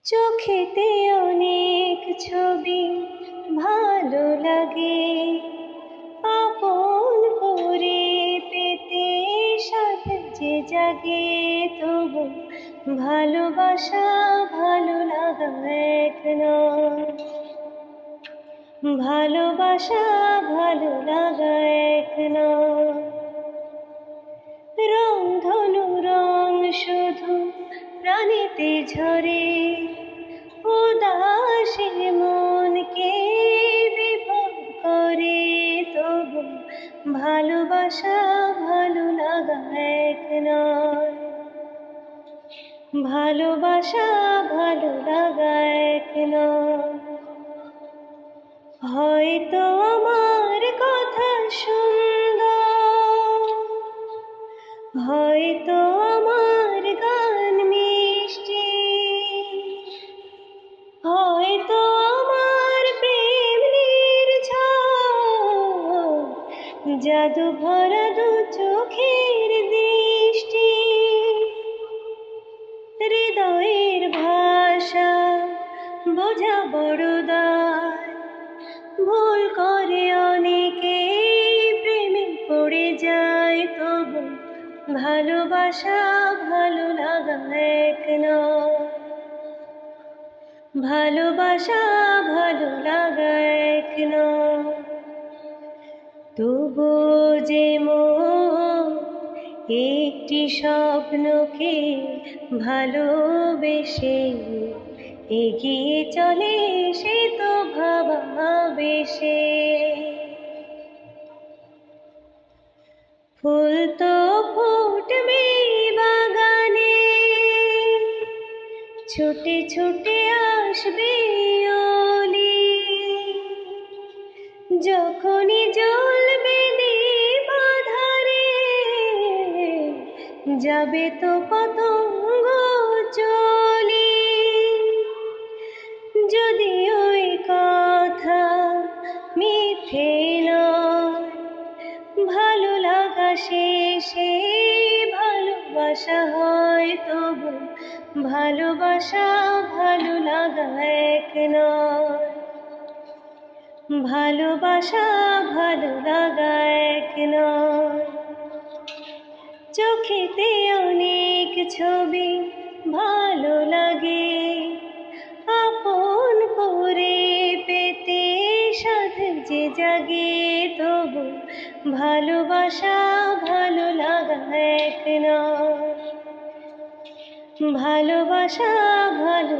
চোখেতে অনেক ছবি ভালো লাগে, আপন করে পেতে সাথে যে জাগে, তবু ভালোবাসা ভালো লাগা এক নয়। ভালোবাসা ভালো লাগা এক নয়। রং ধনু রং শুধু প্রাণীতে ঝরে, উদাসীন মনকে বিভোর করে, তবু ভালোবাসা ভালো লাগা এক নয়। ভালোবাসা ভালো লাগা এক নয়। হয়তো আমার কথা সুন্দর, হয়তো আমার গান মিষ্টি, হয়তো আমার প্রেম নির্ঝর, জাদু ভরা দু চোখের দৃষ্টি। হৃদয়ের ভাষা বোঝা বড় দায়, ভুল করে অনেকে প্রেমে পড়ে যায়, তবু ভালোবাসা ভালো লাগা এক নয়। ভালোবাসা ভালো লাগা এক নয়। তবু যে মন একটি স্বপ্নকে ভালোবেসে এগিয়ে চলে, সে তো ভালোবেসে। ফুল তো ফুটবে বাগানে, ছুটে ছুটে আসবে ওলি, যখনই জ্বলবে দীপ আঁধারে, যাবে তো পতঙ্গ চলি। যদি ওই কথা মিথ্যে নয়, ভালো লাগা শেষে ভালোবাসা হয়, তবু ভালোবাসা ভালো লাগা এক নয়। ভালোবাসা ভালো লাগা এক নয়। চোখেতে অনেক ছবি ভালো লাগে, আপন করে পেতে সাথে যে জাগে, তবু ভালোবাসা ভালো লাগা এক নয়। ভালোবাসা ভালো